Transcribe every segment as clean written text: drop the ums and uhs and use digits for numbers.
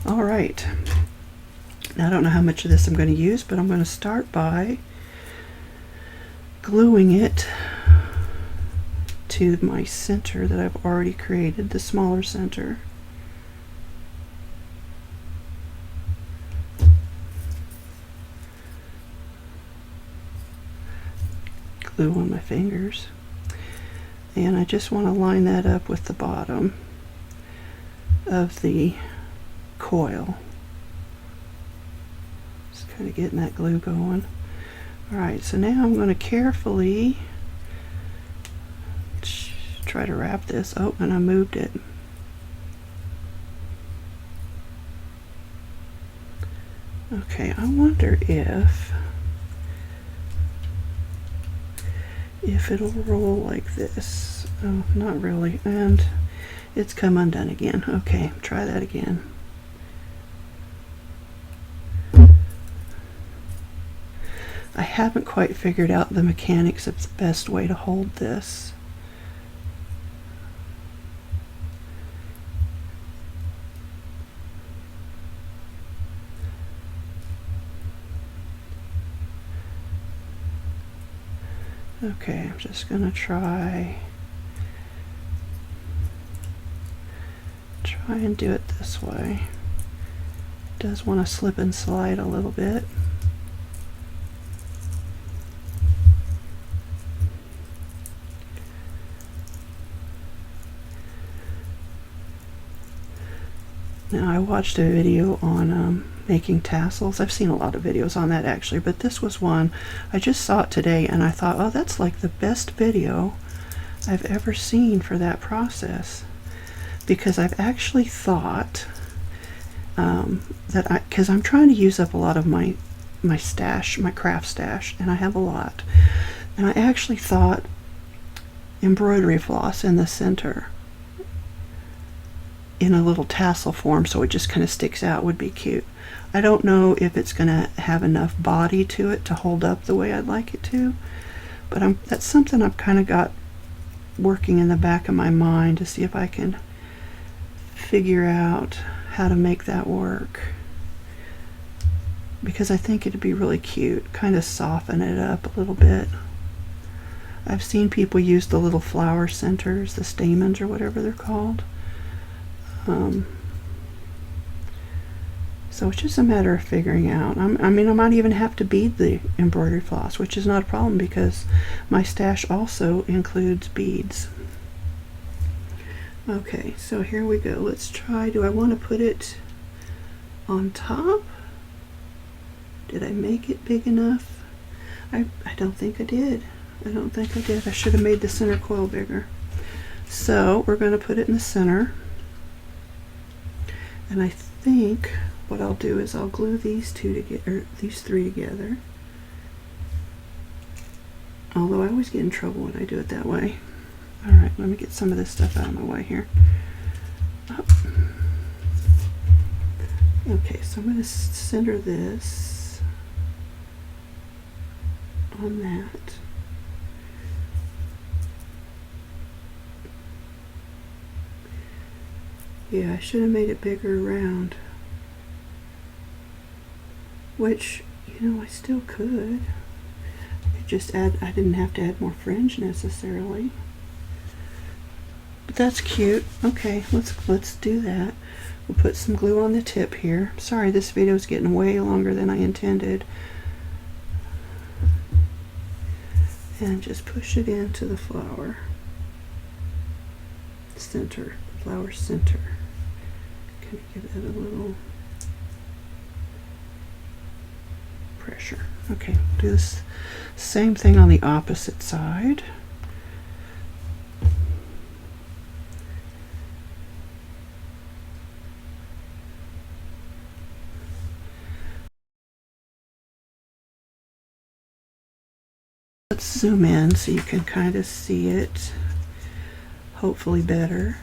All right. Now I don't know how much of this I'm going to use, but I'm going to start by gluing it to my center that I've already created, the smaller center. Glue on my fingers. And I just want to line that up with the bottom of the coil. Just kind of getting that glue going. Alright, so now I'm going to carefully try to wrap this. Oh, and I moved it. Okay, I wonder if it'll roll like this. Oh, not really. And it's come undone again. Okay, try that again. I haven't quite figured out the mechanics of the best way to hold this. Okay, I'm just gonna try and do it this way. It does want to slip and slide a little bit. Now I watched a video on making tassels. I've seen a lot of videos on that actually, but this was one. I just saw it today and I thought, oh, that's like the best video I've ever seen for that process. Because I've actually thought because I'm trying to use up a lot of my stash, my craft stash, and I have a lot. And I actually thought embroidery floss in the center in a little tassel form so it just kind of sticks out would be cute. I don't know if it's going to have enough body to it to hold up the way I'd like it to, but that's something I've kind of got working in the back of my mind to see if I can figure out how to make that work, because I think it'd be really cute, kind of soften it up a little bit. I've seen people use the little flower centers, the stamens or whatever they're called. So it's just a matter of figuring out. I mean, I might even have to bead the embroidery floss, which is not a problem because my stash also includes beads. Okay, so here we go. Let's try. Do I want to put it on top? Did I make it big enough? I don't think I did. I don't think I did. I should have made the center coil bigger. So we're going to put it in the center. And I think what I'll do is I'll glue these two together, these three together. Although I always get in trouble when I do it that way. Alright, let me get some of this stuff out of my way here. Oh. Okay, so I'm going to center this on that. Yeah, I should have made it bigger around. Which, you know, I still could. I could just add, I didn't have to add more fringe necessarily. But that's cute. Okay, let's do that. We'll put some glue on the tip here. Sorry, this video is getting way longer than I intended. And just push it into the flower center, flower center. Kind of give that a little pressure. Okay, do this same thing on the opposite side. Let's zoom in so you can kind of see it, hopefully better,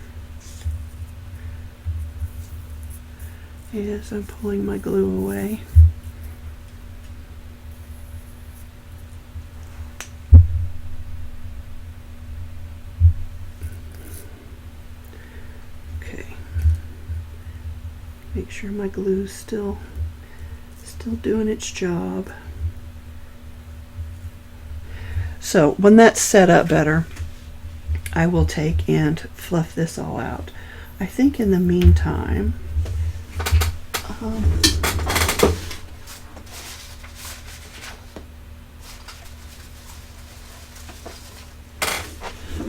as I'm pulling my glue away. Okay, Make sure my glue's still doing its job. So when that's set up better, I will take and fluff this all out. I think in the meantime,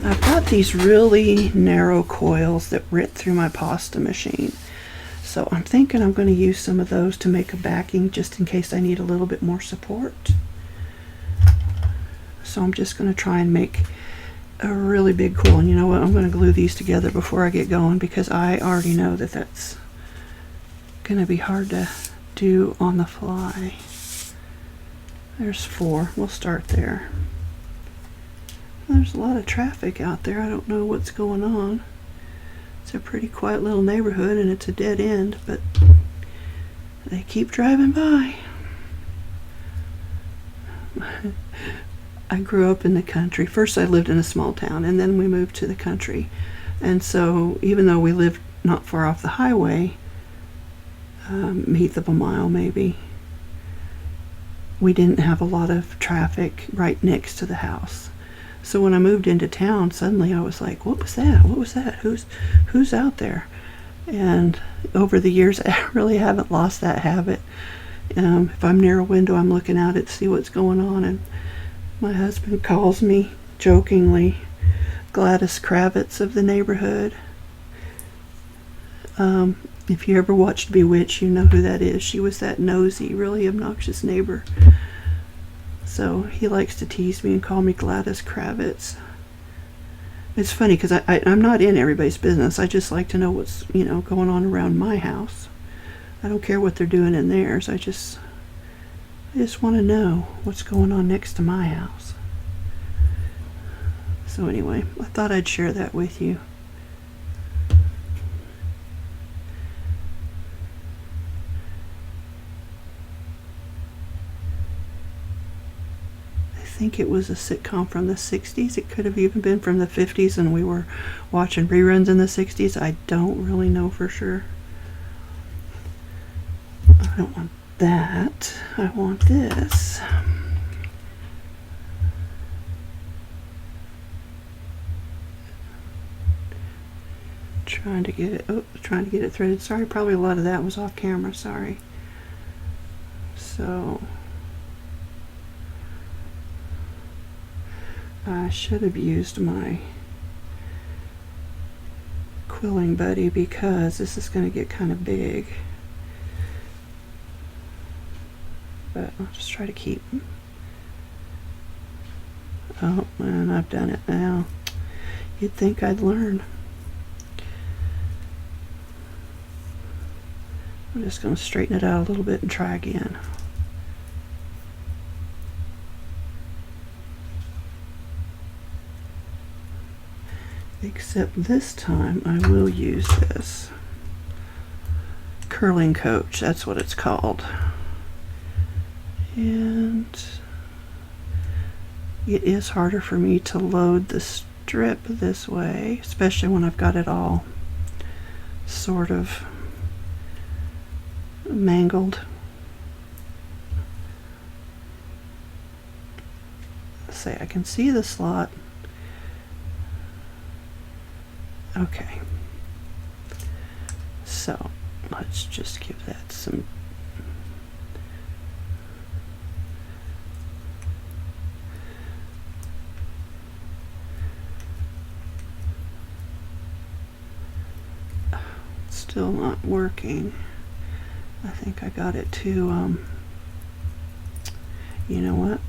I've got these really narrow coils that rip through my pasta machine. So I'm thinking I'm going to use some of those to make a backing just in case I need a little bit more support. So I'm just going to try and make a really big quill. And you know what? I'm going to glue these together before I get going because I already know that that's going to be hard to do on the fly. There's 4. We'll start there. There's a lot of traffic out there. I don't know what's going on. It's a pretty quiet little neighborhood and it's a dead end, but they keep driving by. I grew up in the country. First I lived in a small town and then we moved to the country. And so even though we lived not far off the highway, 1/8 of a mile maybe, we didn't have a lot of traffic right next to the house. So when I moved into town, suddenly I was like, what was that? What was that? Who's out there? And over the years, I really haven't lost that habit. If I'm near a window, I'm looking out to see what's going on. And my husband calls me jokingly Gladys Kravitz of the neighborhood. If you ever watched Bewitched, you know who that is. She was that nosy, really obnoxious neighbor. So he likes to tease me and call me Gladys Kravitz. It's funny because I'm not in everybody's business. I just like to know what's, going on around my house. I don't care what they're doing in theirs. I just want to know what's going on next to my house. So anyway, I thought I'd share that with you. I think it was a sitcom from the 60s. It could have even been from the 50s and we were watching reruns in the 60s. I don't really know for sure. I don't want that. I want this. Trying to get it threaded. Sorry, probably a lot of that was off camera. Sorry. So I should have used my Quilling buddy because this is going to get kind of big. But I'll just try to keep. Oh, and I've done it now. You'd think I'd learn. I'm just going to straighten it out a little bit and try again. Except this time I will use this curling coach, that's what it's called. And it is harder for me to load the strip this way, especially when I've got it all sort of mangled. Say I can see the slot. Okay, so let's just give that some still not working. I think I got it to you know what,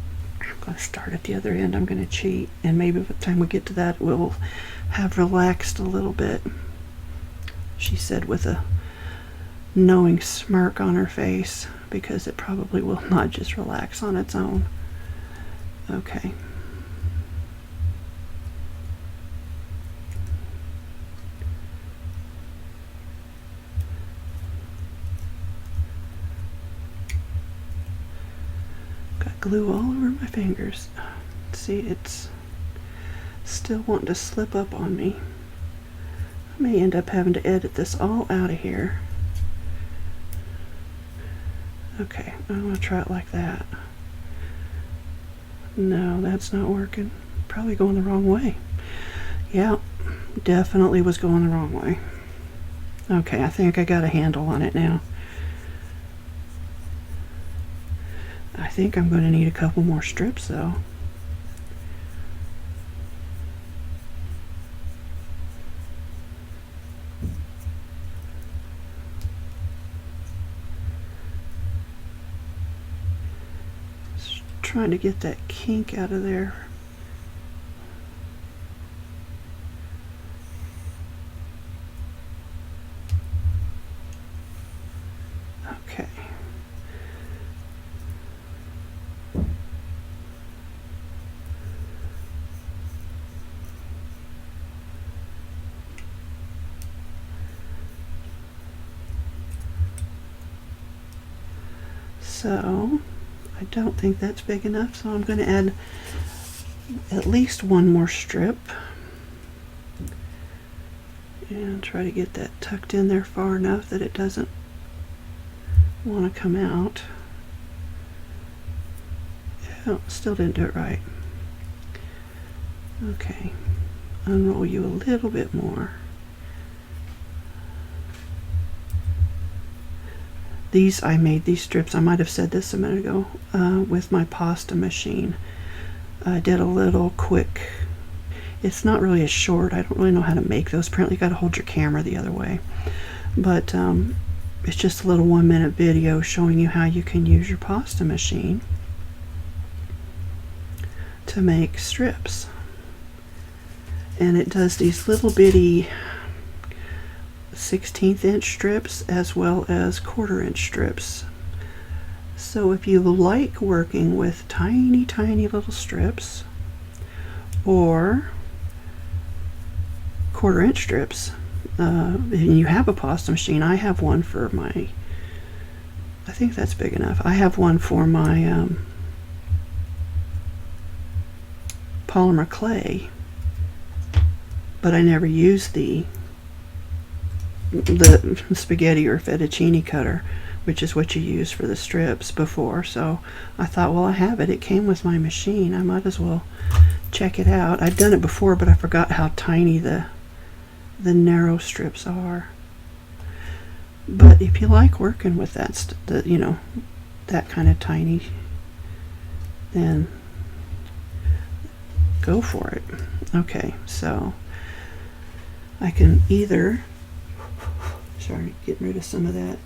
I'm going to start at the other end. I'm going to cheat, and maybe by the time we get to that we'll have relaxed a little bit, she said with a knowing smirk on her face, because it probably will not just relax on its own. Okay. Got glue all over my fingers. See, it's still wanting to slip up on me. I may end up having to edit this all out of here Okay, I'm going to try it like that. No, that's not working. Probably going the wrong way. Yeah, definitely was going the wrong way. Okay, I think I got a handle on it now. I think I'm going to need a couple more strips though. Just trying to get that kink out of there. Okay. So I don't think that's big enough, so I'm going to add at least one more strip and try to get that tucked in there far enough that it doesn't want to come out. Oh, still didn't do it right. Okay, unroll you a little bit more. I made these strips, I might have said this a minute ago, with my pasta machine. I did a little quick, it's not really a short, I don't really know how to make those. Apparently you got to hold your camera the other way. But it's just a little 1-minute video showing you how you can use your pasta machine to make strips. And it does these little bitty 1/16 inch strips as well as 1/4 inch strips. So if you like working with tiny little strips or 1/4 inch strips, and you have a pasta machine, I have one for my, I think that's big enough. I have one for my polymer clay, but I never use the spaghetti or fettuccine cutter, which is what you use for the strips before. So I thought, well, I have it. It came with my machine. I might as well check it out. I've done it before, but I forgot how tiny the narrow strips are. But if you like working with that, you know, that kind of tiny, then go for it. Okay, so I can either, sorry, getting rid of some of that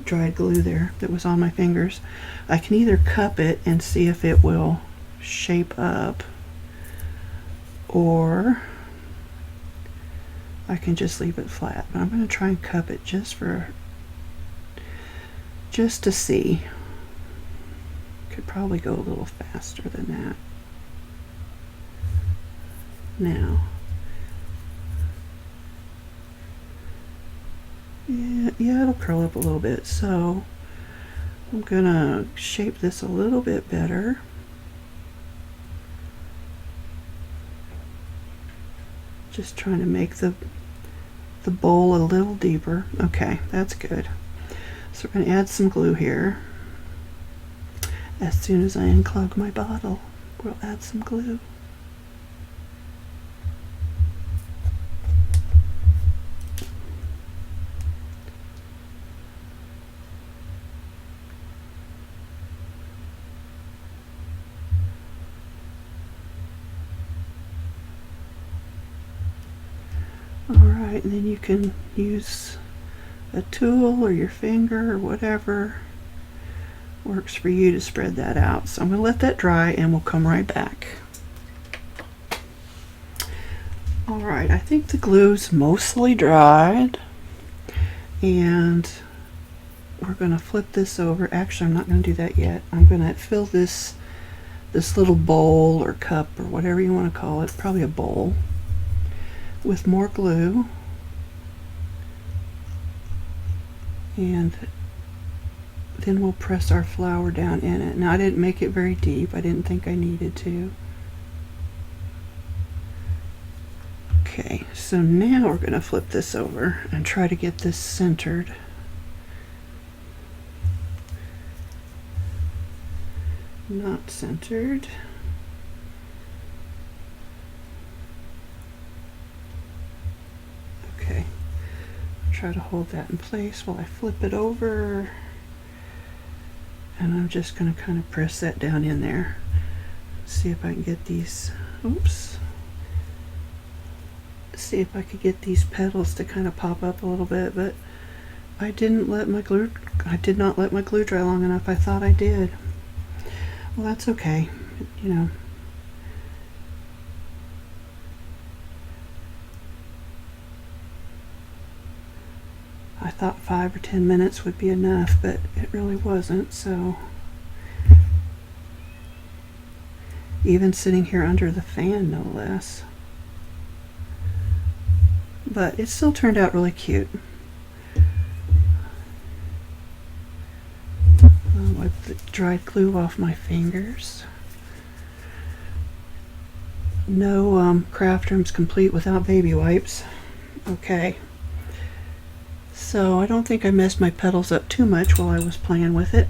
dried glue there that was on my fingers. I can either cup it and see if it will shape up, or I can just leave it flat. But I'm going to try and cup it just to see. Could probably go a little faster than that. Now, yeah, it'll curl up a little bit. So I'm gonna shape this a little bit better. Just trying to make the bowl a little deeper. Okay, that's good. So we're gonna add some glue here. As soon as I unclog my bottle, we'll add some glue. Alright, and then you can use a tool or your finger or whatever works for you to spread that out. So I'm going to let that dry and we'll come right back. Alright, I think the glue's mostly dried, and we're going to flip this over. Actually, I'm not going to do that yet. I'm going to fill this little bowl or cup or whatever you want to call it, probably a bowl, with more glue, and then we'll press our flour down in it. Now, I didn't make it very deep. I didn't think I needed to. Okay, so now we're going to flip this over and try to get this centered. not centered. Okay, try to hold that in place while I flip it over, and I'm just going to kind of press that down in there. See if I can get these, oops, see if I could get these petals to kind of pop up a little bit, but I did not let my glue dry long enough. I thought I did. Well, that's okay, you know. I thought 5 or 10 minutes would be enough, but it really wasn't, so. Even sitting here under the fan, no less. But it still turned out really cute. I'll wipe the dried glue off my fingers. No craft room's complete without baby wipes. Okay. So I don't think I messed my petals up too much while I was playing with it.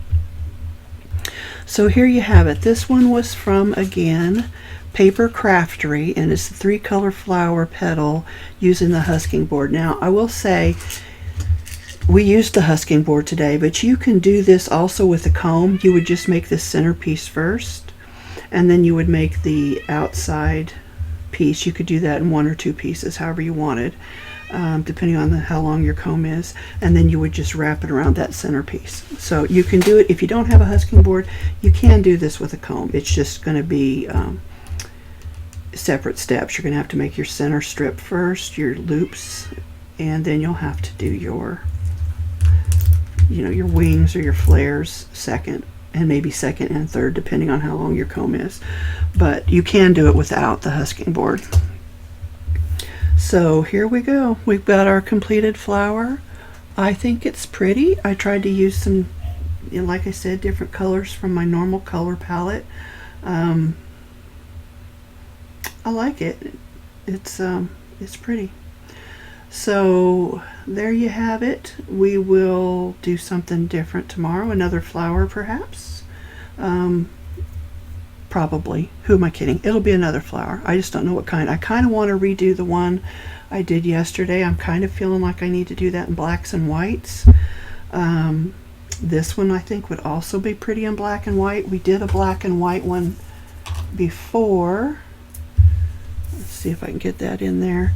So here you have it. This one was from, again, Paper Craftery, and it's the 3-color flower petal using the husking board. Now, I will say, we used the husking board today, but you can do this also with a comb. You would just make this centerpiece first, and then you would make the outside piece. You could do that in 1 or 2 pieces, however you wanted, depending on how long your comb is, and then you would just wrap it around that centerpiece. So you can do it, if you don't have a husking board, you can do this with a comb. It's just going to be separate steps. You're going to have to make your center strip first, your loops, and then you'll have to do your, you know, your wings or your flares second, and maybe second and third, depending on how long your comb is. But you can do it without the husking board. So here we go. We've got our completed flower. I think it's pretty. I tried to use some, you know, like I said, different colors from my normal color palette. I like it. It's pretty. So there you have it. We will do something different tomorrow. Another flower, perhaps. Probably. Who am I kidding? It'll be another flower. I just don't know what kind. I kind of want to redo the one I did yesterday. I'm kind of feeling like I need to do that in blacks and whites. This one I think would also be pretty in black and white. We did a black and white one before. Let's see if I can get that in there.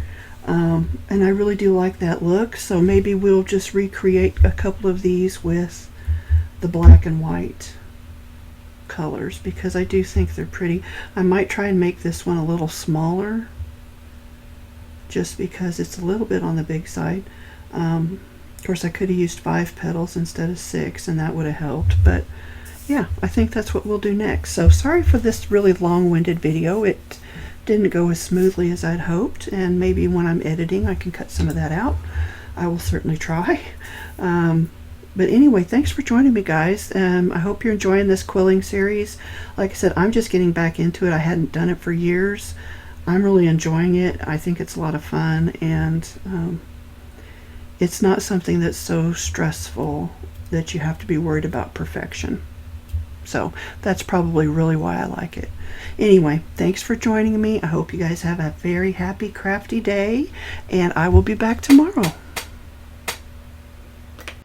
And I really do like that look, so maybe we'll just recreate a couple of these with the black and white colors, because I do think they're pretty. I might try and make this one a little smaller, just because it's a little bit on the big side. Of course, I could have used 5 petals instead of 6, and that would have helped, but yeah, I think that's what we'll do next. So sorry for this really long-winded video. It didn't go as smoothly as I'd hoped, and maybe when I'm editing I can cut some of that out. I will certainly try. But anyway, thanks for joining me, guys. I hope you're enjoying this quilling series. Like I said, I'm just getting back into it. I hadn't done it for years. I'm really enjoying it. I think it's a lot of fun, and it's not something that's so stressful that you have to be worried about perfection. So that's probably really why I like it. Anyway, thanks for joining me. I hope you guys have a very happy, crafty day, and I will be back tomorrow.